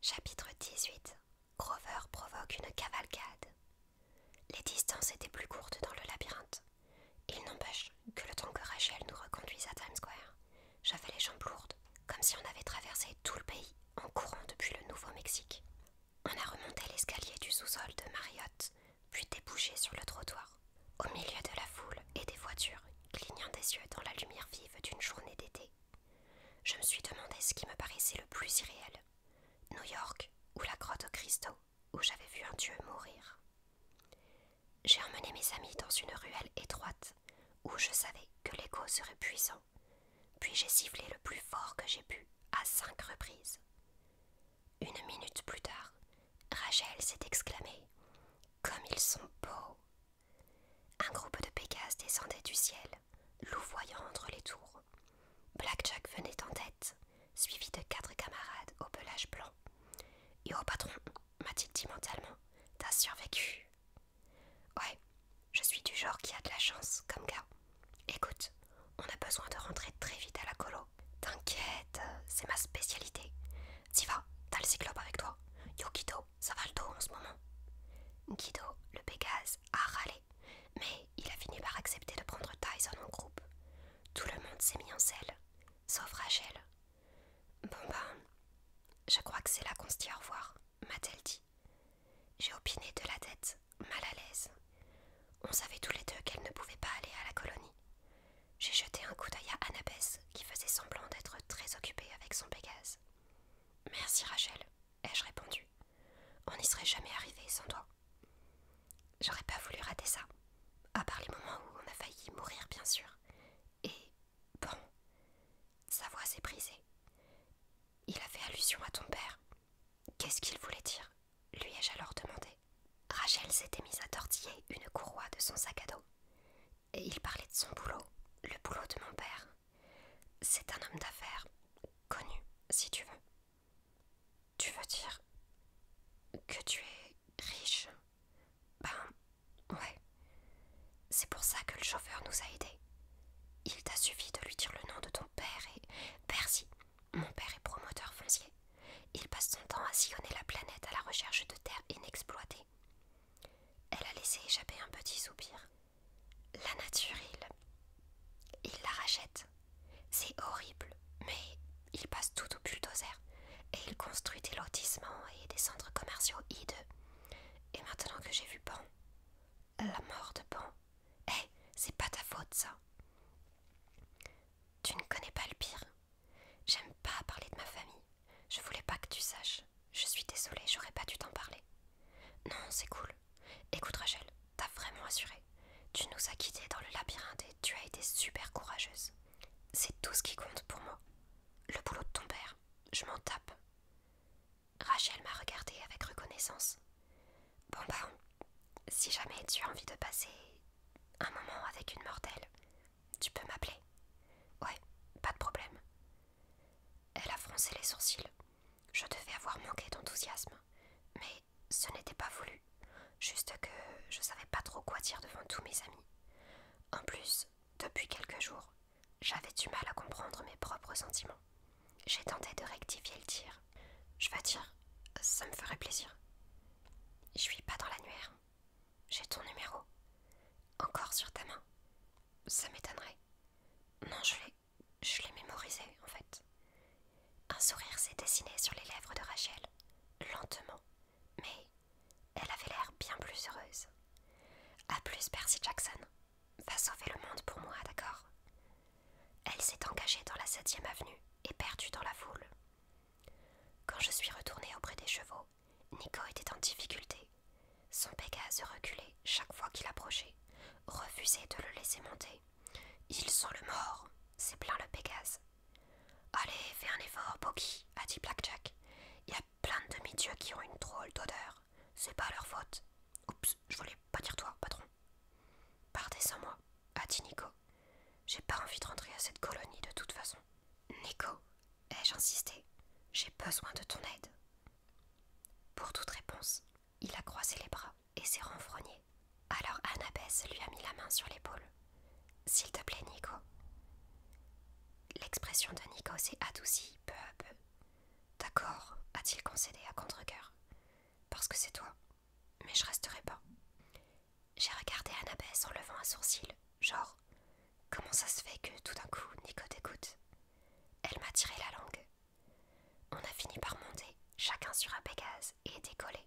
Chapitre 18. Grover provoque une cavalcade. Les distances étaient plus courtes dans le labyrinthe. Il n'empêche que le temps que Rachel nous reconduise à Times Square, j'avais les jambes lourdes, comme si on avait traversé tout le pays en courant depuis le Nouveau-Mexique. On a remonté l'escalier du sous-sol de Marriott, puis débouché sur le trottoir, au milieu de la foule et des voitures, clignant des yeux dans la lumière vive d'une journée d'été. Je me suis demandé ce qui me paraissait le plus irréel. New York ou la grotte aux cristaux, où j'avais vu un dieu mourir. J'ai emmené mes amis dans une ruelle étroite, où je savais que l'écho serait puissant, puis j'ai sifflé le plus fort que j'ai pu, à 5 reprises. Une minute plus tard, Rachel s'est exclamée « Comme ils sont beaux !» Un groupe de Pégases descendait du ciel, louvoyant entre les tours. Blackjack venait en tête, suivi de 4 camarades au pelage blanc. « Yo patron !» m'a-t-il dit mentalement, « t'as survécu !» Ouais, je suis du genre qui a de la chance, comme gars. Écoute, on a besoin de rentrer très vite à la colo. T'inquiète, c'est ma spécialité. T'y vas, t'as le cyclope avec toi. Yo Guido, ça va le dos en ce moment. Guido, le Pégase, a râlé, mais il a fini par accepter de prendre Tyson en groupe. Tout le monde s'est mis en selle, sauf Rachel. Bon ben, je crois que c'est là qu'on se dit au revoir, m'a-t-elle dit. J'ai opiné de la tête, mal à l'aise. On savait tous les deux qu'elle ne pouvait pas aller à la colonie. J'ai jeté un coup d'œil à Annabeth, qui faisait semblant d'être très occupée avec son Pégase. Merci Rachel, ai-je répondu. On n'y serait jamais arrivé sans toi. J'aurais pas voulu rater ça, à part les moments où on a failli mourir bien sûr. Et bon, sa voix s'est brisée. Il a fait allusion à ton père. Qu'est-ce qu'il voulait dire? Lui ai-je alors demandé. Rachel s'était mise à tortiller une courroie de son sac à dos. Et il parlait de son boulot, le boulot de mon père. C'est un homme d'affaires, connu, si tu veux. Tu veux dire que tu es riche? Ben, ouais. C'est pour ça que le chauffeur nous a aidés. Il t'a suffi de lui dire le nom de ton père et... Percy, mon père est promoteur foncier. Il passe son temps à sillonner la planète à la recherche de terres inexploitées. Elle a laissé échapper un petit soupir. La nature, il la rachète. C'est horrible, mais il passe tout au bulldozer et il construit des lotissements et des centres commerciaux hideux. Et maintenant que j'ai vu Pan, la mort de Pan, c'est pas ta faute ça. Tu ne connais pas le pire. J'aime pas parler de ma famille. Je voulais pas que tu saches. Je suis désolée, j'aurais pas dû t'en parler. Non, c'est cool. Écoute Rachel, t'as vraiment assuré. Tu nous as quittés dans le labyrinthe et tu as été super courageuse. C'est tout ce qui compte pour moi. Le boulot de ton père, je m'en tape. Rachel m'a regardée avec reconnaissance. Bon ben, si jamais tu as envie de passer un moment avec une mortelle, tu peux m'appeler. Ouais, pas de problème. Elle a froncé les sourcils. Je devais avoir manqué d'enthousiasme, mais ce n'était pas voulu. Juste que je savais pas trop quoi dire devant tous mes amis. En plus, depuis quelques jours, j'avais du mal à comprendre mes propres sentiments. J'ai tenté de rectifier le tir. Je vais dire, ça me ferait plaisir. Je suis pas dans l'annuaire. J'ai ton numéro. Encore sur ta main. Ça m'étonnerait. Non, je l'ai mémorisé en fait. Un sourire s'est dessiné sur les lèvres de Rachel, lentement, mais elle avait l'air bien plus heureuse. À plus, Percy Jackson. Va sauver le monde pour moi, d'accord? Elle s'est engagée dans la 7e avenue et perdue dans la foule. Quand je suis retournée auprès des chevaux, Nico était en difficulté. Son Pégase reculait chaque fois qu'il approchait, refusait de le laisser monter. Ils sont le mort, s'est plaint le Pégase. Allez, fais un effort, Poggy, a dit Blackjack. Il y a plein de demi-dieux qui ont une drôle d'odeur. C'est pas leur faute. Oups, je voulais pas dire toi, patron. Partez sans moi, a dit Nico. J'ai pas envie de rentrer à cette colonie de toute façon. Nico, ai-je insisté, j'ai besoin de ton aide. Pour toute réponse, il a croisé les bras et s'est renfrogné. Alors Annabeth lui a mis la main sur l'épaule. S'il te plaît, Nico. L'expression de Nico s'est adoucie peu à peu. D'accord, a-t-il concédé à contre-cœur. Parce que c'est toi. Mais je resterai pas. J'ai regardé Annabeth en levant un sourcil, genre, comment ça se fait que tout d'un coup Nico t'écoute? Elle m'a tiré la langue. On a fini par monter, chacun sur un Pégase, et décoller.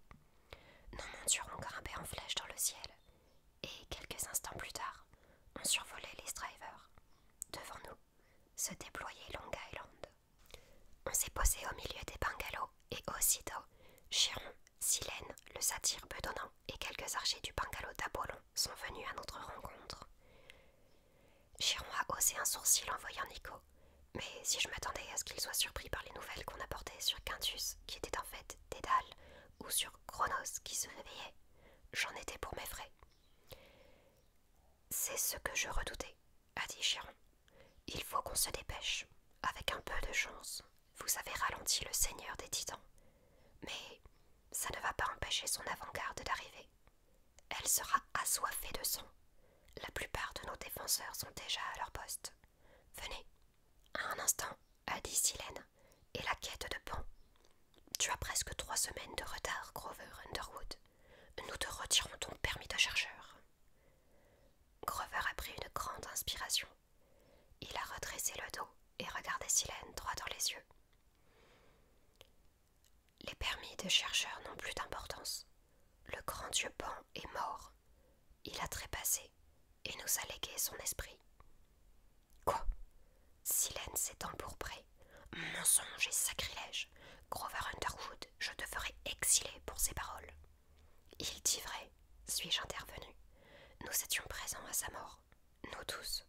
Nos montures ont grimpé en flèche dans le ciel, et quelques instants plus tard, on survolait les drivers. Devant nous se déployait Long Island. On s'est posé au milieu des bungalows, et aussitôt, Chiron, Silène, le satyre bedonnant et quelques archers du bungalow d'Apollon sont venus à notre rencontre. Chiron a haussé un sourcil en voyant Nico, mais si je m'attendais à ce qu'il soit surpris par les nouvelles qu'on apportait sur Quintus, qui était en fait Dédale, ou sur Chronos qui se réveillait, j'en étais pour mes frais. C'est ce que je redoutais, a dit Chiron. Il faut qu'on se dépêche. Avec un peu de chance, vous avez ralenti le seigneur des titans. Mais ça ne va pas empêcher son avant-garde d'arriver. Elle sera assoiffée de sang. La plupart de nos défenseurs sont déjà à leur poste. Venez. Un instant, a dit Silène, et la quête de Pan. Tu as presque 3 semaines de retard, Grover Underwood. Nous te retirons ton permis de chercheur. Grover a pris une grande inspiration. Il a redressé le dos et regardé Silène droit dans les yeux. Les permis de chercheur n'ont plus d'importance. Le grand dieu Pan est mort. Il a trépassé et nous a légué son esprit. Quoi? Silène s'est empourprée. Mensonge et sacrilège. Grover Underwood, je te ferai exiler pour ces paroles. Il dit vrai, suis-je intervenu. Nous étions présents à sa mort, nous tous.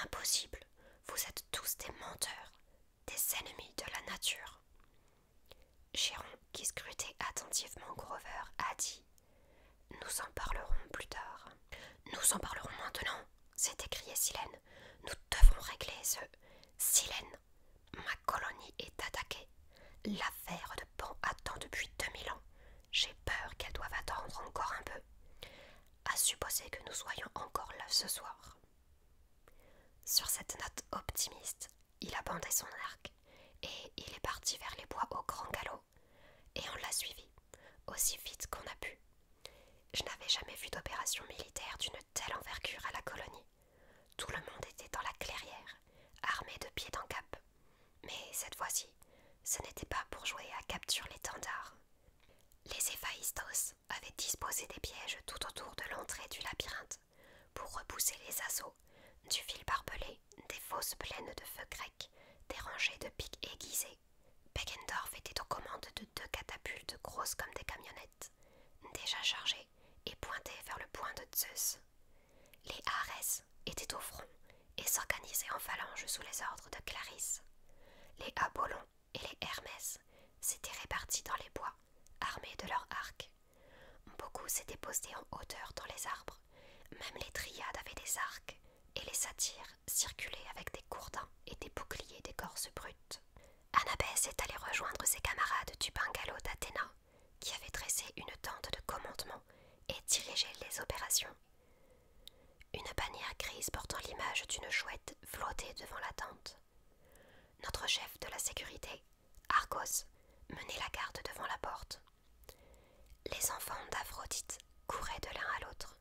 Impossible, vous êtes tous des menteurs, des ennemis de la nature. Chiron, qui scrutait attentivement Grover, a dit « Nous en parlerons plus tard. »« Nous en parlerons maintenant, » s'est écrié Silène. « Nous devons régler ce... Silène, ma colonie est attaquée. L'affaire de Pan attend depuis 2000 ans. J'ai peur qu'elle doive attendre encore un peu. À supposer que nous soyons encore là ce soir. » Sur cette note optimiste, il a bandé son arc et il est parti vers les bois au grand galop. Et on l'a suivi, aussi vite qu'on a pu. Je n'avais jamais vu d'opération militaire d'une telle envergure à la colonie. Tout le monde était dans la clairière, armé de pied en cap. Mais cette fois-ci, ce n'était pas pour jouer à capture l'étendard. Les Héphaïstos avaient disposé des pièges tout autour de l'entrée du labyrinthe pour repousser les assauts, du fil barbelé, des fosses pleines de feux grecs, des rangées de pics aiguisés. Beggendorf était aux commandes de 2 catapultes grosses comme des camionnettes, déjà chargées et pointées vers le point de Zeus. Les Arès étaient au front et s'organisaient en phalange sous les ordres de Clarisse. Les Apollons et les Hermès s'étaient répartis dans les bois, armés de leurs arcs. Beaucoup s'étaient postés en hauteur dans les arbres, même les Dryades avaient des arcs, et les satyres circulaient avec des gourdins et des boucliers d'écorce brute. Annabeth est allée rejoindre ses camarades du bungalow d'Athéna, qui avaient dressé une tente de commandement et dirigé les opérations. Une bannière grise portant l'image d'une chouette flottait devant la tente. Notre chef de la sécurité, Argos, menait la garde devant la porte. Les enfants d'Aphrodite couraient de l'un à l'autre,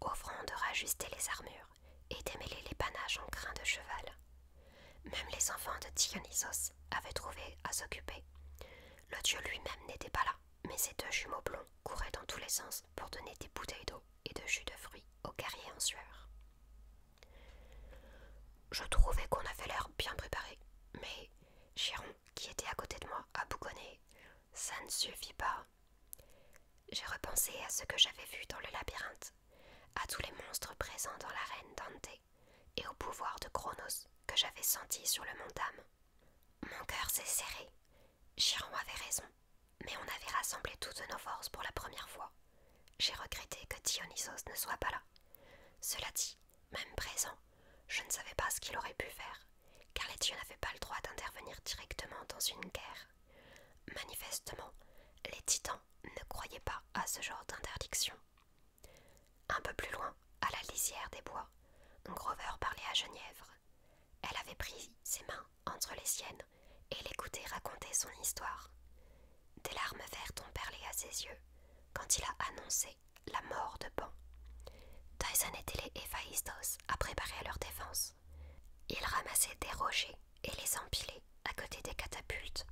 offrant de rajuster les armures et démêler les panaches en grains de cheval. Même les enfants de Dionysos avaient trouvé à s'occuper. Le dieu lui-même n'était pas là, mais ses 2 jumeaux blonds couraient dans tous les sens pour donner des bouteilles d'eau et de jus de fruits aux guerriers en sueur. Je trouvais qu'on avait l'air bien préparé, mais Chiron, qui était à côté de moi, a bougonné. Ça ne suffit pas. J'ai repensé à ce que j'avais vu dans le labyrinthe, à tous les monstres présents dans l'arène Dante, et au pouvoir de Chronos que j'avais senti sur le mont Dame. Mon cœur s'est serré. Chiron avait raison, mais on avait rassemblé toutes nos forces pour la première fois. J'ai regretté que Dionysos ne soit pas là. Cela dit, même présent, je ne savais pas ce qu'il aurait pu faire, car les dieux n'avaient pas le droit d'intervenir directement dans une guerre. Manifestement, les titans ne croyaient pas à ce genre d'interdiction. Un peu plus loin, à la lisière des bois, Grover parlait à Genièvre. Elle avait pris ses mains entre les siennes et l'écouter raconter son histoire. Des larmes vertes ont perlé à ses yeux quand il a annoncé la mort de Pan. Tyson était les Héphaïstos à préparer leur défense. Ils ramassaient des rochers et les empilaient à côté des catapultes.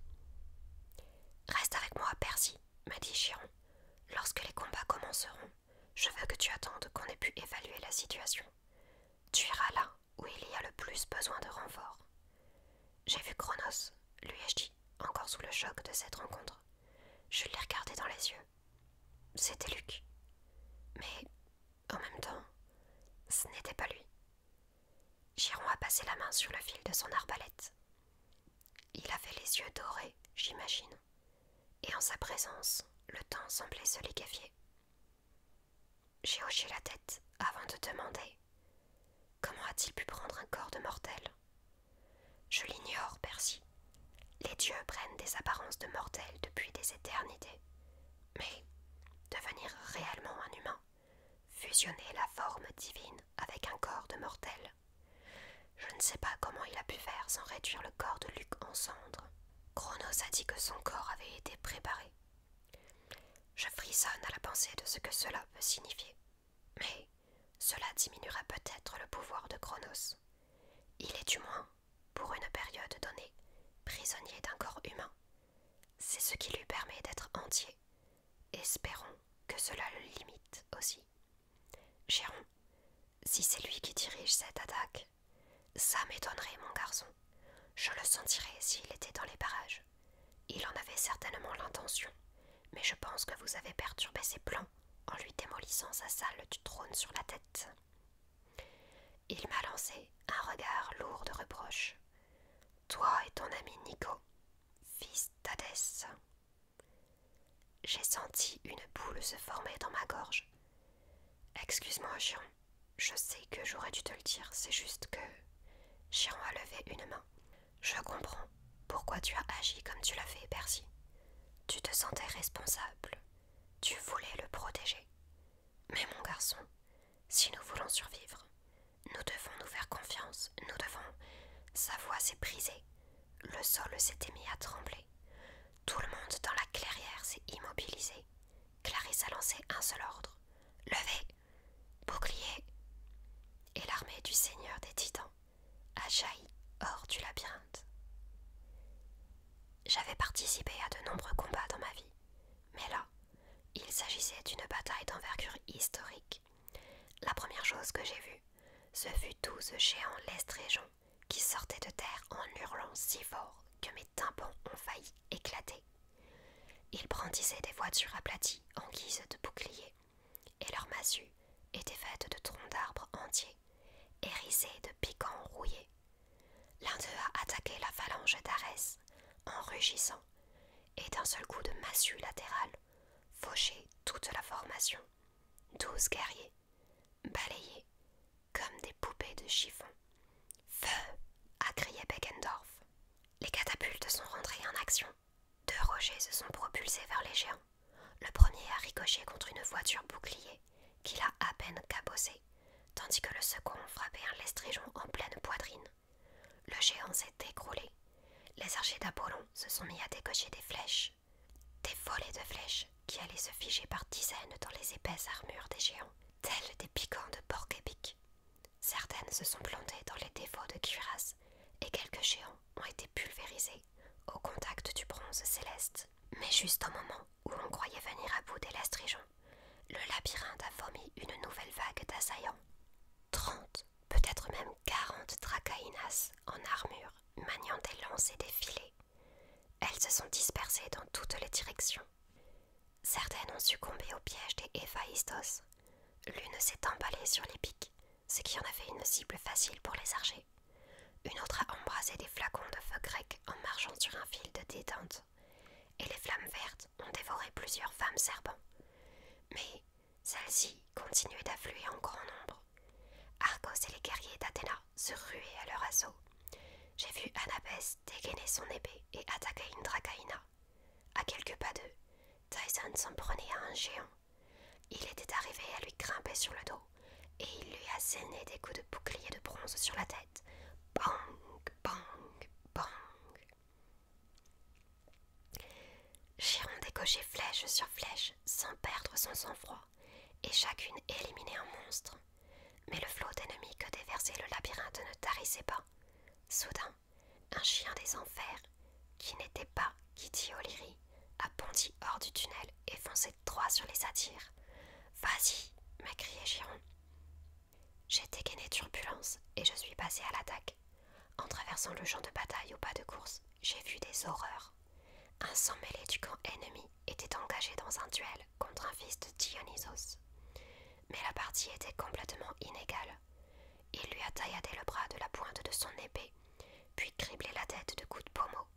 « Reste avec moi, Percy, » m'a dit Chiron. « Lorsque les combats commenceront, je veux que tu attendes qu'on ait pu évaluer la situation. Tu iras là où il y a le plus besoin de renfort. » J'ai vu Cronos, lui ai-je dit, encore sous le choc de cette rencontre. Je l'ai regardé dans les yeux. C'était Luc. Mais, en même temps, ce n'était pas lui. Chiron a passé la main sur le fil de son arbalète. Il avait les yeux dorés, j'imagine, et en sa présence, le temps semblait se liquéfier. J'ai hoché la tête avant de demander « Comment a-t-il pu prendre un corps de mortel ?» « Je l'ignore, Percy. Les dieux prennent des apparences de mortels depuis des éternités. Mais devenir réellement un humain, fusionner la forme divine avec un corps de mortel, je ne sais pas comment il a pu faire sans réduire le corps de Luc en cendres. Cronos a dit que son corps avait été préparé. Je frissonne à la pensée de ce que cela peut signifier. Mais cela diminuera peut-être le pouvoir de Cronos. Il est du moins, pour une période donnée, prisonnier d'un corps humain. C'est ce qui lui permet d'être entier. Espérons que cela le limite aussi. Chiron, si c'est lui qui dirige cette attaque, ça m'étonnerait, mon garçon. Je le sentirais s'il était dans les parages. Il en avait certainement l'intention, mais je pense que vous avez perturbé ses plans en lui démolissant sa salle du trône sur la tête. Il m'a lancé un regard lourd de reproches. Toi et ton ami Nico, fils d'Hadès. J'ai senti une boule se former dans ma gorge. Excuse-moi, Chiron. Je sais que j'aurais dû te le dire, c'est juste que... Chiron a levé une main. Je comprends pourquoi tu as agi comme tu l'as fait, Percy. Tu te sentais responsable. Tu voulais le protéger. Mais mon garçon, si nous voulons survivre, nous devons nous faire confiance. Nous devons... Sa voix s'est brisée. Le sol s'était mis à trembler. Tout le monde dans la clairière s'est immobilisé. Clarisse a lancé un seul ordre. Levez, bouclier. Et l'armée du Seigneur des Titans a jailli hors du labyrinthe. J'avais participé à de nombreux combats dans ma vie, mais là, il s'agissait d'une bataille d'envergure historique. La première chose que j'ai vue, ce fut 12 géants lestrégeons qui sortaient de terre en hurlant si fort que mes tympans ont failli éclater. Ils brandissaient des voitures aplaties en guise de boucliers, et leurs massues étaient faites de troncs d'arbres entiers, hérissés de piquants rouillés. L'un d'eux a attaqué la phalange d'Arès en rugissant, et d'un seul coup de massue latérale, fauché toute la formation. 12 guerriers, balayés comme des poupées de chiffon. Feu! A crié Beckendorf. Les catapultes sont rentrées en action. 2 rogers se sont propulsés vers les géants. Le premier a ricoché contre une voiture bouclier qu'il a à peine cabossée, tandis que le second frappait un lestrégeon en pleine poitrine. Le géant s'est écroulé. Les archers d'Apollon se sont mis à décocher des flèches. Des volées de flèches qui allaient se figer par dizaines dans les épaisses armures des géants, telles des piquants de porc-épic. Certaines se sont plantées dans les défauts de cuirasse, et quelques géants ont été pulvérisés au contact du bronze céleste. Mais juste au moment où on croyait venir à bout des lestrégeons, le labyrinthe a vomi une nouvelle vague d'assaillants. 30, peut-être même 40 dracaïnas en armure, maniant des lances et des filets. Elles se sont dispersées dans toutes les directions. Certaines ont succombé au piège des Héphaïstos. L'une s'est emballée sur les pics, ce qui en a fait une cible facile pour les archers. Une autre a embrasé des flacons de feu grec en marchant sur un fil de détente. Et les flammes vertes ont dévoré plusieurs femmes serpents. Mais celles-ci continuaient d'affluer en grand nombre. Argos et les guerriers d'Athéna se ruaient à leur assaut. J'ai vu Anabès dégainer son épée et attaquer une dracaïna. À quelques pas d'eux, Tyson s'en prenait à un géant. Il était arrivé à lui grimper sur le dos, et il lui assénait des coups de bouclier de bronze sur la tête. Bang, bang, bang. approchait flèche sur flèche sans perdre son sang-froid, et chacune éliminait un monstre. Mais le flot d'ennemis que déversait le labyrinthe ne tarissait pas. Soudain, un chien des enfers, qui n'était pas Kitty O'Leary, a bondi hors du tunnel et foncé droit sur les satyres. « Vas-y !» m'a crié Giron. J'ai dégainé Turbulence et je suis passé à l'attaque. En traversant le champ de bataille au pas de course, j'ai vu des horreurs. Un sang mêlé du camp ennemi était engagé dans un duel contre un fils de Dionysos. Mais la partie était complètement inégale. Il lui a tailladé le bras de la pointe de son épée, puis criblé la tête de coups de pommeau,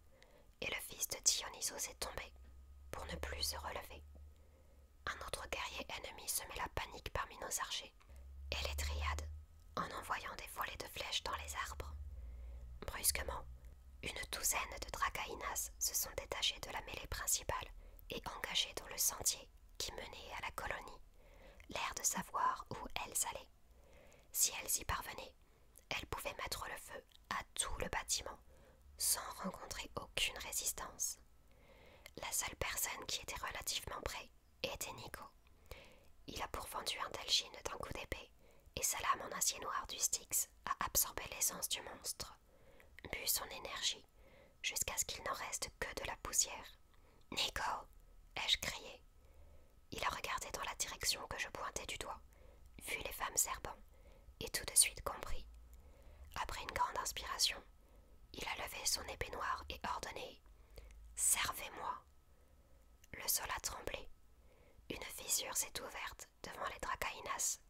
et le fils de Dionysos est tombé, pour ne plus se relever. Un autre guerrier ennemi semait la panique parmi nos archers, et les dryades, en envoyant des volées de flèches dans les arbres. Brusquement, une douzaine de dracaïnas se sont détachés de la mêlée principale et engagés dans le sentier qui menait à la colonie, l'air de savoir où elles allaient. Si elles y parvenaient, elles pouvaient mettre le feu à tout le bâtiment, sans rencontrer aucune résistance. La seule personne qui était relativement près était Nico. Il a pourfendu un Delgine d'un coup d'épée, et sa lame en acier noir du Styx a absorbé l'essence du monstre, bu son énergie, jusqu'à ce qu'il n'en reste que de la poussière. « Nico !» ai-je crié. Il a regardé dans la direction que je pointais du doigt, vu les femmes serpents, et tout de suite compris. Après une grande inspiration, il a levé son épée noire et ordonné « Servez-moi !» Le sol a tremblé. Une fissure s'est ouverte devant les dracaïnas,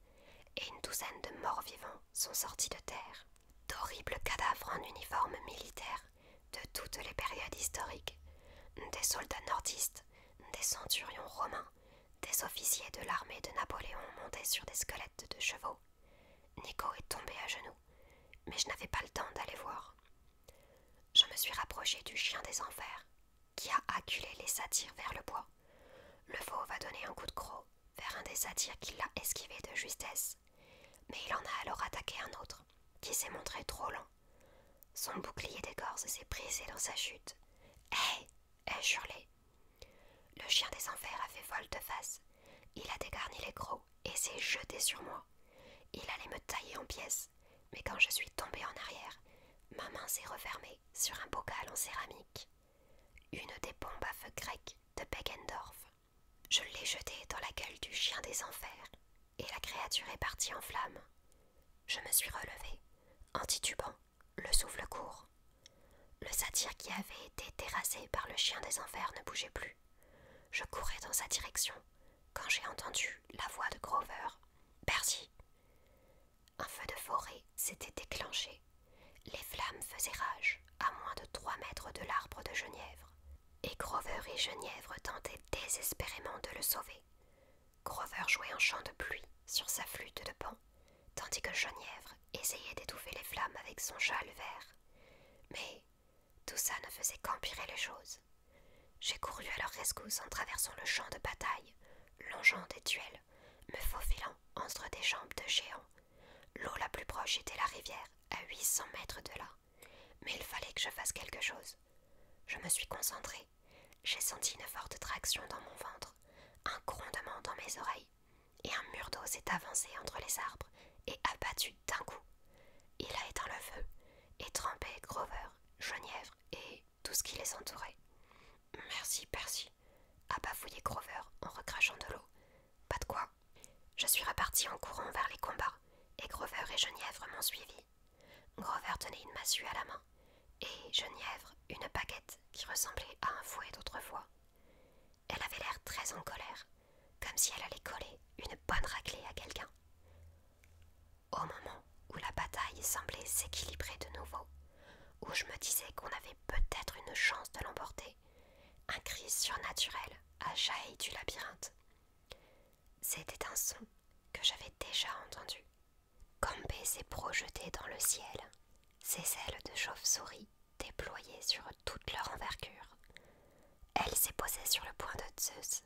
et une douzaine de morts vivants sont sortis de terre. D'horribles cadavres en uniforme militaire de toutes les périodes historiques, des soldats nordistes, des centurions romains, des officiers de l'armée de Napoléon montés sur des squelettes de chevaux. Nico est tombé à genoux, mais je n'avais pas le temps d'aller voir. Je me suis rapproché du chien des enfers, qui a acculé les satyres vers le bois. Le veau va donner un coup de croc vers un des satyres qui l'a esquivé de justesse, mais il en a alors attaqué un autre, qui s'est montré trop lent. Son bouclier d'écorce s'est brisé dans sa chute. « Hé !» ai-je hurlé. Le chien des enfers a fait volte-face. Il a dégarni les crocs et s'est jeté sur moi. Il allait me tailler en pièces, mais quand je suis tombée en arrière, ma main s'est refermée sur un bocal en céramique. Une des bombes à feu grec de Beggendorf. Je l'ai jetée dans la gueule du chien des enfers, et la créature est partie en flammes. Je me suis relevée, en titubant, le souffle court. Le satyre qui avait été terrassé par le chien des enfers ne bougeait plus. Je courais dans sa direction, quand j'ai entendu la voix de Grover. « Percy !» Un feu de forêt s'était déclenché. Les flammes faisaient rage, à moins de 3 mètres de l'arbre de Genièvre, et Grover et Genièvre tentaient désespérément de le sauver. Grover jouait un chant de pluie sur sa flûte de pan, tandis que Genièvre essayait d'étouffer les flammes avec son châle vert. Mais tout ça ne faisait qu'empirer les choses. J'ai couru à leur rescousse en traversant le champ de bataille, longeant des tuiles, me faufilant entre des jambes de géants. L'eau la plus proche était la rivière, à 800 mètres de là. Mais il fallait que je fasse quelque chose. Je me suis concentrée. J'ai senti une forte traction dans mon ventre, un grondement dans mes oreilles, et un mur d'eau s'est avancé entre les arbres et abattu d'un coup. Il a éteint le feu et trempé Grover, Genièvre et tout ce qui les entourait. « Merci, Percy », a bafouillé Grover en recrachant de l'eau. « Pas de quoi ?» Je suis repartie en courant vers les combats, et Grover et Genièvre m'ont suivi. Grover tenait une massue à la main, et Genièvre une baguette qui ressemblait à un fouet d'autrefois. Elle avait l'air très en colère, comme si elle allait coller une bonne raclée à quelqu'un. Au moment où la bataille semblait s'équilibrer de nouveau, où je me disais qu'on avait peut-être une chance de l'emporter, un cri surnaturel a jailli du labyrinthe. C'était un son que j'avais déjà entendu. Combé s'est projeté dans le ciel, ses ailes de chauve-souris déployées sur toute leur envergure. Elle s'est posée sur le poing de Zeus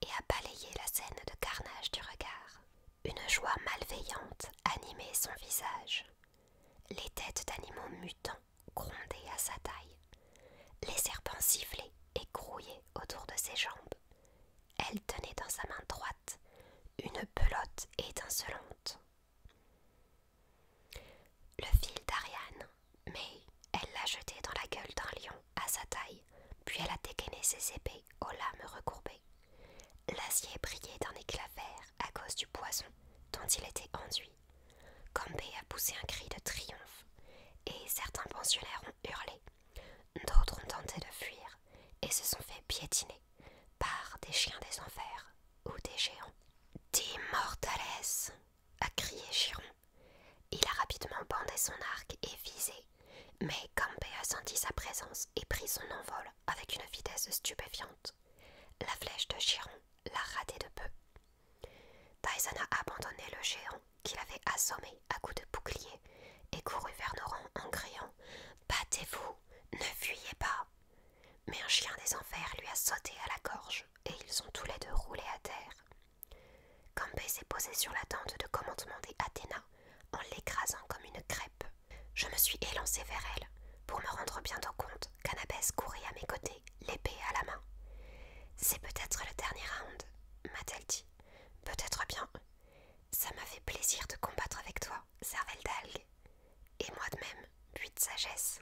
et a balayé la scène de carnage du regard. Une joie malveillante animait son visage. Les têtes d'animaux mutants grondaient à sa taille. Les serpents sifflaient et grouillaient autour de ses jambes. étincelante. Le fil d'Ariane, mais elle l'a jeté dans la gueule d'un lion à sa taille, puis elle a dégainé ses épées aux lames recourbées. L'acier brillait d'un éclat vert à cause du poison dont il était enduit. Kambé a poussé un cri de triomphe, et certains pensionnaires ont hurlé. D'autres ont tenté de fuir et se sont fait piétiner par des chiens des enfers ou des géants. D'immortales, a crié Chiron. Il a rapidement bandé son arc et visé, mais Kambé a senti sa présence et pris son envol avec une vitesse stupéfiante. La flèche de Chiron l'a raté de peu. Tyson a abandonné le géant qu'il avait assommé à coups de bouclier et couru vers nos rangs en criant « Battez-vous, ne fuyez pas !» Mais un chien des enfers lui a sauté à la gorge et ils ont tous les deux roulé à terre. Kambé s'est posé sur la tente de commandement des Athéna en l'écrasant comme une crêpe. Je me suis élancée vers elle pour me rendre bientôt compte qu'Annabeth courait à mes côtés, l'épée à la main. « C'est peut-être le dernier round, » m'a-t-elle dit. « Peut-être bien. Ça m'a fait plaisir de combattre avec toi, cervelle d'algue. Et moi de même, puits de sagesse. »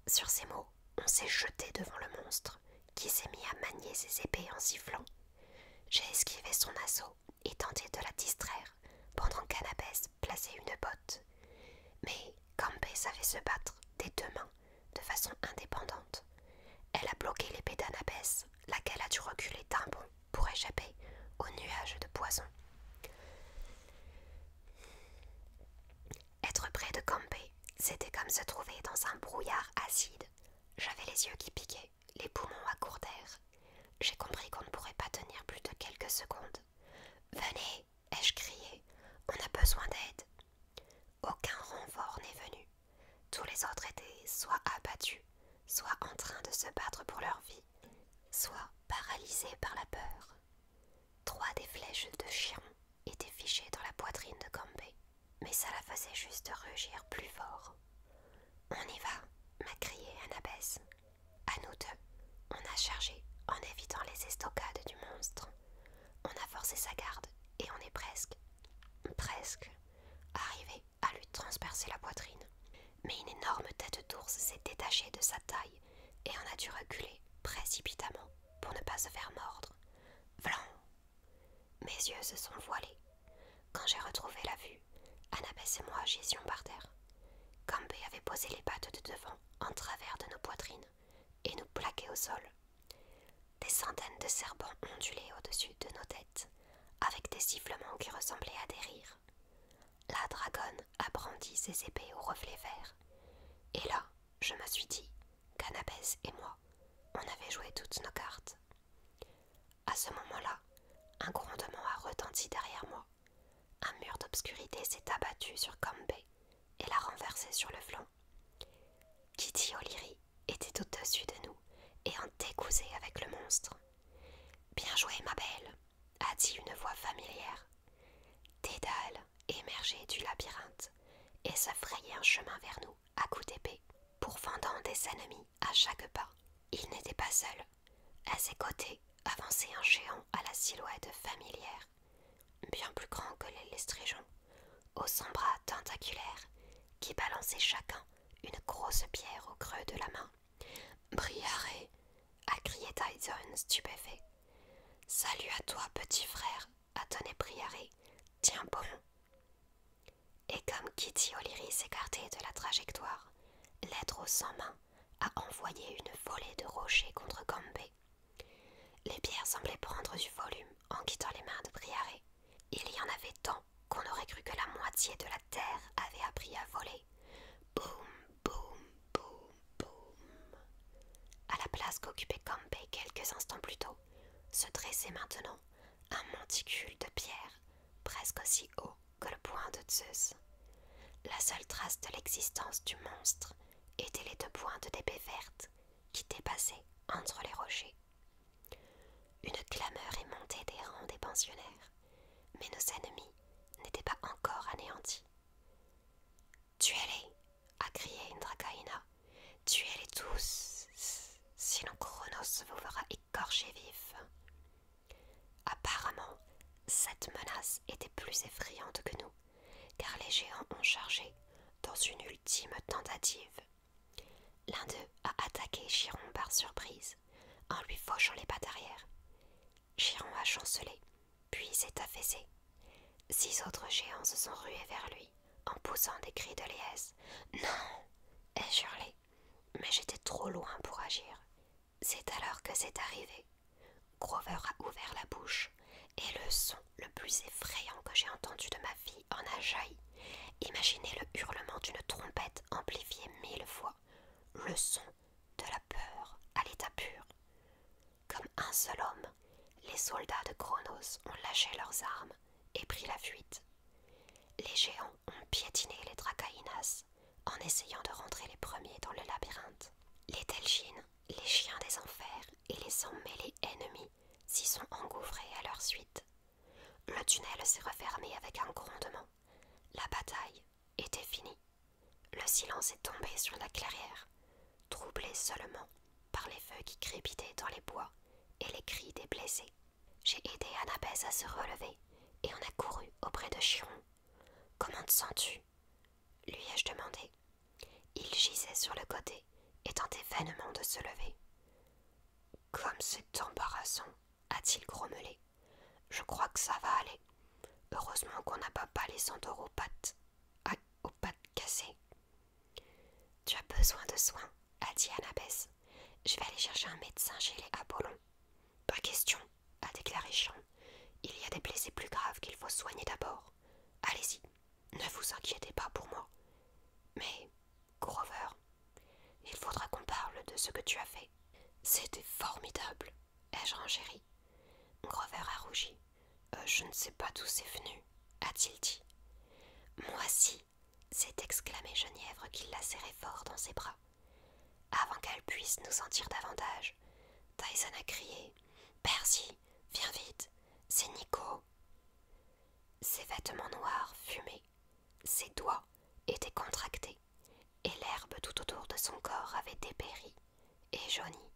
Sur ces mots, on s'est jeté devant le monstre, qui s'est mis à manier ses épées en sifflant. J'ai esquivé son assaut et tenté de la distraire, pendant qu'Annabeth plaçait une botte. Mais Kambé savait se battre des deux mains, de façon indépendante. Elle a bloqué l'épée d'Annabeth, laquelle a dû reculer d'un bond pour échapper au nuage de poison. Être près de Kambé, c'était comme se trouver dans un brouillard acide. J'avais les yeux qui piquaient, les poumons à court d'air. J'ai compris qu'on ne pourrait pas tenir plus de quelques secondes. « Venez !» ai-je crié. « On a besoin d'aide. » Aucun renfort n'est venu. Tous les autres étaient soit abattus, soit en train de se battre pour leur vie, soit paralysés par la peur. 3 des flèches de Chiron étaient fichées dans la poitrine de Kambé, mais ça la faisait juste rugir plus fort. « On y va !» m'a crié Annabeth. À nous deux, on a chargé en évitant les estocades du monstre. On a forcé sa garde et on est presque arrivé à lui transpercer la poitrine. Mais une énorme tête d'ours s'est détachée de sa taille et on a dû reculer précipitamment pour ne pas se faire mordre. Vlan! Mes yeux se sont voilés. Quand j'ai retrouvé la vue, Annabeth et moi gisions par terre. Kambé avait posé les pattes de devant en travers de nos poitrines et nous plaquait au sol. Des centaines de serpents ondulaient au-dessus de nos têtes, avec des sifflements qui ressemblaient à des rires. La dragonne a brandi ses épées au reflet vert. Et là, je me suis dit qu'Annabeth et moi, on avait joué toutes nos cartes. À ce moment-là, un grondement a retenti derrière moi. Un mur d'obscurité s'est abattu sur Kambé et l'a renversé sur le flanc. Kitty O'Leary était au-dessus de nous et en décousait avec le monstre. « Bien joué, ma belle !» a dit une voix familière. Dédale émergeait du labyrinthe et se frayait un chemin vers nous à coups d'épée, pourfendant des ennemis à chaque pas. Il n'était pas seul. À ses côtés avançait un géant à la silhouette familière, bien plus grand que les Lestrigeons, aux 100 bras tentaculaires qui balançaient chacun une grosse pierre au creux de la main. « Briaré !» a crié Tyson stupéfait. « Salut à toi, petit frère !» a tonné Briaré. « Tiens bon !» Et comme Kitty O'Leary s'écartait de la trajectoire, l'être aux 100 mains a envoyé une volée de rochers contre Kambé. Les pierres semblaient prendre du volume en quittant les mains de Briaré. Il y en avait tant qu'on aurait cru que la moitié de la terre avait appris à voler. Boum, boum, boum, boum. À la place qu'occupait Kambé quelques instants plus tôt, se dressait maintenant un monticule de pierres, presque aussi haut que le poing de Zeus. La seule trace de l'existence du monstre étaient les 2 pointes d'épée verte qui dépassaient entre les rochers. Une clameur est montée des rangs des pensionnaires, mais nos ennemis n'étaient pas encore anéantis. « Tuez-les !» a crié Indracaïna. « Tuez-les tous, sinon Chronos vous fera écorcher vif. » Apparemment, Cette menace était plus effrayante que nous, car les géants ont chargé dans une ultime tentative. L'un d'eux a attaqué Chiron par surprise, en lui fauchant les pattes arrière. Chiron a chancelé, puis s'est affaissé. 6 autres géants se sont rués vers lui, en poussant des cris de liesse. « Non !» ai-je hurlé, mais j'étais trop loin pour agir. C'est alors que c'est arrivé. Grover a ouvert la bouche, et le son le plus effrayant que j'ai entendu de ma vie en a jailli. Imaginez le hurlement d'une trompette amplifié 1000 fois, le son de la peur à l'état pur. Comme un seul homme, les soldats de Chronos ont lâché leurs armes et pris la fuite. Les géants ont piétiné les Dracaïnas en essayant de rentrer les premiers dans le labyrinthe. Les Telchines, les chiens des enfers et les sans-mêlés ennemis s'y sont engouffrés à leur suite. Le tunnel s'est refermé avec un grondement. La bataille était finie. Le silence est tombé sur la clairière, troublé seulement par les feux qui crépitaient dans les bois et les cris des blessés. J'ai aidé Annabeth à se relever et on a couru auprès de Chiron. « Comment te sens-tu » lui ai-je demandé. Il gisait sur le côté et tentait vainement de se lever. « Comme c'est embarrassant, a-t-il grommelé. Je crois que ça va aller. Heureusement qu'on n'a pas les centaures aux pattes cassées. Tu as besoin de soins, a dit Annabeth. Je vais aller chercher un médecin chez les Apollon. Pas question, a déclaré Chiron. Il y a des blessés plus graves qu'il faut soigner d'abord. Allez-y, ne vous inquiétez pas pour moi. Mais, Grover, il faudra qu'on parle de ce que tu as fait. C'était formidable, ai-je renchéri. Grover a rougi. Je ne sais pas d'où c'est venu, a-t-il dit. Moi si, s'est exclamé Genièvre qui l'a serré fort dans ses bras. Avant qu'elle puisse nous en dire davantage, Tyson a crié « Percy, viens vite, c'est Nico !» Ses vêtements noirs fumaient, ses doigts étaient contractés, et l'herbe tout autour de son corps avait dépéri et jauni.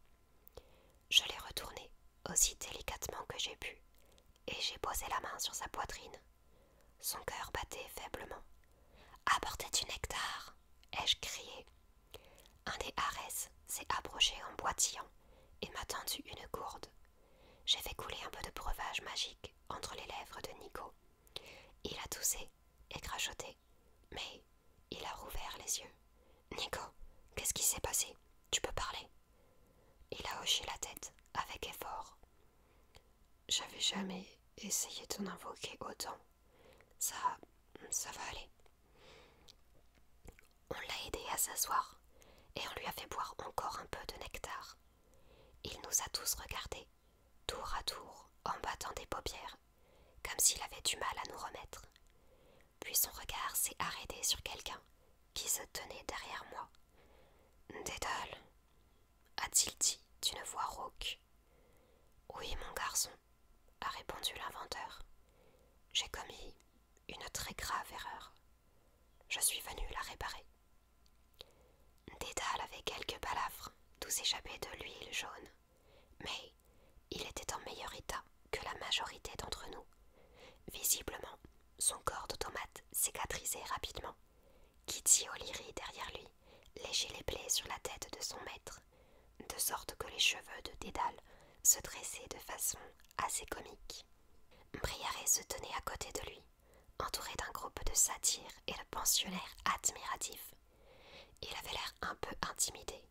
Je l'ai retourné aussi délicatement que j'ai pu, et j'ai posé la main sur sa poitrine. Son cœur battait faiblement. « Apportez du nectar !» ai-je crié. Un des Arès s'est approché en boitillant et m'a tendu une gourde. J'ai fait couler un peu de breuvage magique entre les lèvres de Nico. Il a toussé et crachoté, mais il a rouvert les yeux. « Nico, qu'est-ce qui s'est passé? Tu peux parler ?» Il a hoché la tête avec effort. « J'avais jamais essayé d'en invoquer autant. Ça va aller. » On l'a aidé à s'asseoir et on lui a fait boire encore un peu de nectar. Il nous a tous regardés, tour à tour, en battant des paupières, comme s'il avait du mal à nous remettre. Puis son regard s'est arrêté sur quelqu'un qui se tenait derrière moi. « Dédale, a-t-il dit d'une voix rauque. « Oui, mon garçon, a répondu l'inventeur. J'ai commis une très grave erreur. Je suis venu la réparer. » Dédale avait quelques balafres d'où s'échappait de l'huile jaune, mais il était en meilleur état que la majorité d'entre nous. Visiblement, son corps d'automate cicatrisait rapidement. Kitty O'Leary derrière lui léchait les plaies sur la tête de son maître, de sorte que les cheveux de Dédale se dressaient de façon assez comique. Briaré se tenait à côté de lui, entouré d'un groupe de satyres et de pensionnaires admiratifs. Il avait l'air un peu intimidé,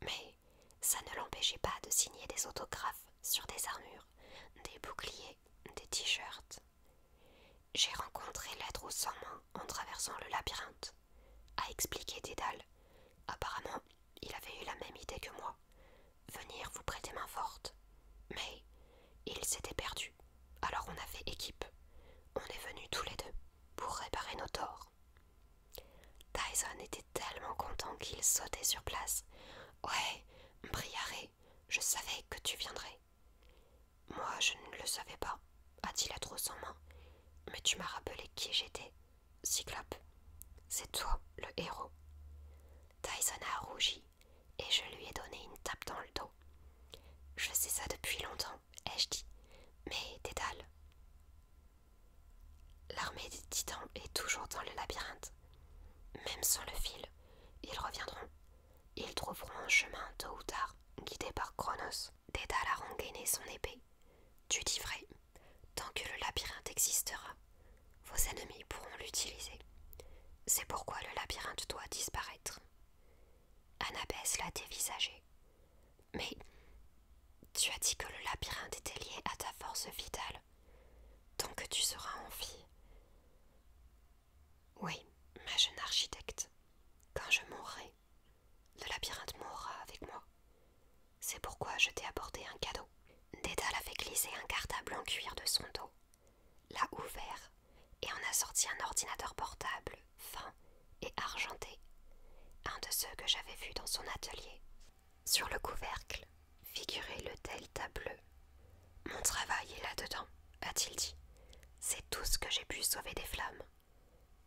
mais ça ne l'empêchait pas de signer des autographes sur des armures, des boucliers, des t-shirts. J'ai rencontré l'être aux 100 mains en traversant le labyrinthe, a expliqué Dédale. Apparemment, il avait eu la même idée que moi, venir vous prêter main forte. Mais il s'était perdu, alors on a fait équipe. On est venus tous les deux pour réparer nos torts. Tyson était tellement content qu'il sautait sur place. « Ouais, Briaré, je savais que tu viendrais. »« Moi, je ne le savais pas, » a-t-il à trop sans main. « Mais tu m'as rappelé qui j'étais. Cyclope, c'est toi le héros. » Tyson a rougi et je lui ai donné une tape dans le dos. « Je sais ça depuis longtemps, ai-je dit. Mais Dédale, même sans le fil, ils reviendront. Ils trouveront un chemin tôt ou tard, guidés par Chronos. Dédale a rengainé son épée. Tu dis vrai, tant que le labyrinthe existera, vos ennemis pourront l'utiliser. C'est pourquoi le labyrinthe doit disparaître. Annabeth l'a dévisagé. Mais tu as dit que le labyrinthe était lié à ta force vitale. Tant que tu seras en vie. Oui, ma jeune architecte, quand je mourrai, le labyrinthe mourra avec moi. C'est pourquoi je t'ai apporté un cadeau. Dédale avait glissé un cartable en cuir de son dos, l'a ouvert et en a sorti un ordinateur portable, fin et argenté, un de ceux que j'avais vus dans son atelier. Sur le couvercle figurait le delta bleu. Mon travail est là-dedans, a-t-il dit. C'est tout ce que j'ai pu sauver des flammes.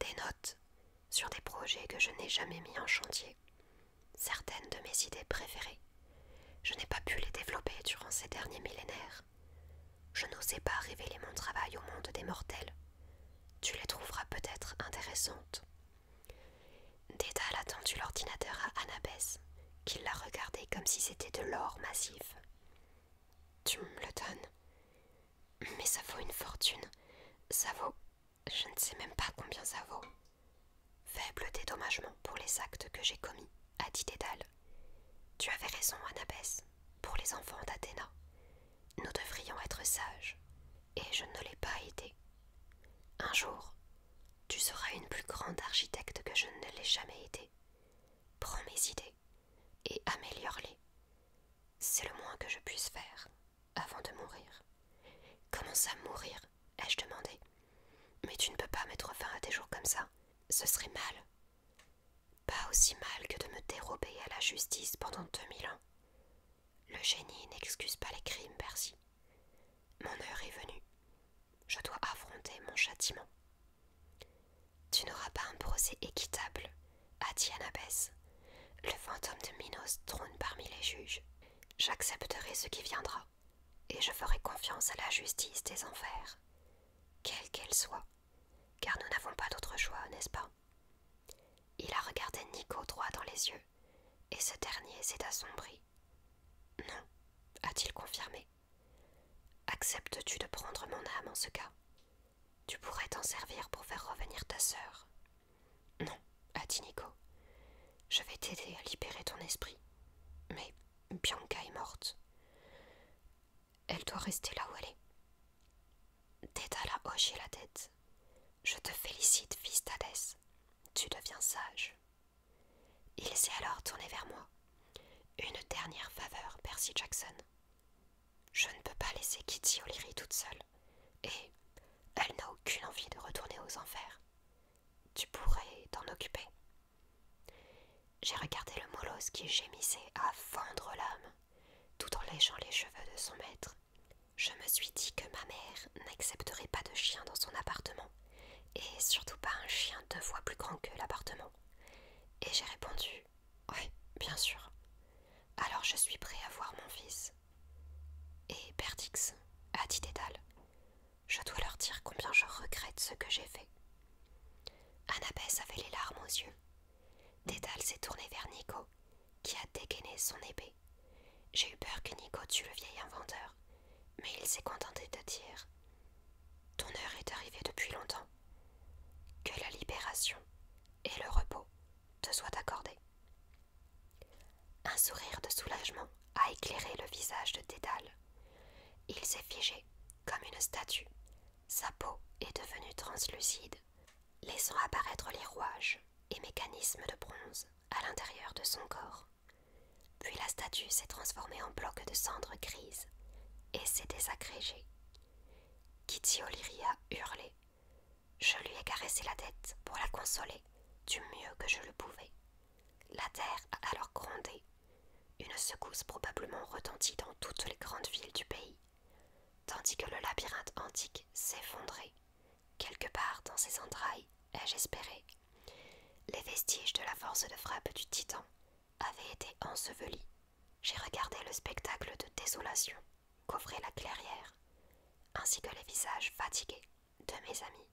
Des notes sur des projets que je n'ai jamais mis en chantier. Certaines de mes idées préférées. Je n'ai pas pu les développer durant ces derniers millénaires. Je n'osais pas révéler mon travail au monde des mortels. Tu les trouveras peut-être intéressantes. Dédale a tendu l'ordinateur à Annabeth, qui l'a regardé comme si c'était de l'or massif. Tu me le donnes? Mais ça vaut une fortune. Ça vaut... Je ne sais même pas combien ça vaut. Faible dédommagement pour les actes que j'ai commis, a dit Dédale. Tu avais raison, Annabeth, pour les enfants d'Athéna. Nous devrions être sages, et je ne l'ai pas été. Un jour, tu seras une plus grande architecte que je ne l'ai jamais été. Prends mes idées et améliore-les. C'est le moins que je puisse faire avant de mourir. Comment ça mourir? Ai-je demandé. Mais tu ne peux pas mettre fin à tes jours comme ça. Ce serait mal. Pas aussi mal que de me dérober à la justice pendant 2000 ans. Le génie n'excuse pas les crimes, Percy. Mon heure est venue. Je dois affronter mon châtiment. Tu n'auras pas un procès équitable, a dit Annabeth. Le fantôme de Minos trône parmi les juges. J'accepterai ce qui viendra, et je ferai confiance à la justice des enfers, quelle qu'elle soit, car nous n'avons pas d'autre choix, n'est-ce pas? Il a regardé Nico droit dans les yeux, et ce dernier s'est assombri. Non, a-t-il confirmé. Acceptes-tu de prendre mon âme en ce cas? Tu pourrais t'en servir pour faire revenir ta sœur. Non, a dit Nico. Je vais t'aider à libérer ton esprit. Mais Bianca est morte. Elle doit rester là où elle est. Dédale a hoché la tête. Je te félicite, fils d'Hadès. Tu deviens sage. Il s'est alors tourné vers moi. Une dernière faveur, Percy Jackson. Je ne peux pas laisser Kitty O'Leary toute seule. Et elle n'a aucune envie de retourner aux enfers. Tu pourrais t'en occuper. J'ai regardé le molosse qui gémissait à fendre l'âme, tout en léchant les cheveux de son maître. Je me suis dit que ma mère n'accepterait pas de chien dans son appartement, et surtout pas un chien 2 fois plus grand que l'appartement. Et j'ai répondu « Ouais, bien sûr. Alors je suis prêt à voir mon fils. » Et Perdix, a dit Dédale, je dois leur dire combien je regrette ce que j'ai fait. Annabeth avait les larmes aux yeux. Dédale s'est tourné vers Nico, qui a dégainé son épée. J'ai eu peur que Nico tue le vieil inventeur, mais il s'est contenté de dire « Ton heure est arrivée depuis longtemps. Que la libération et le repos te soient accordés. » Un sourire de soulagement a éclairé le visage de Dédale. Il s'est figé comme une statue. Sa peau est devenue translucide, laissant apparaître les rouages et mécanismes de bronze à l'intérieur de son corps. Puis la statue s'est transformée en bloc de cendres grises et s'est désagrégée. Kitty O'Leary a hurlé. Je lui ai caressé la tête pour la consoler du mieux que je le pouvais. La terre a alors grondé. Une secousse probablement retentit dans toutes les grandes villes du pays, tandis que le labyrinthe antique s'effondrait. Quelque part dans ses entrailles, ai-je espéré, les vestiges de la force de frappe du titan avaient été ensevelis. J'ai regardé le spectacle de désolation qu'offrait la clairière, ainsi que les visages fatigués de mes amis.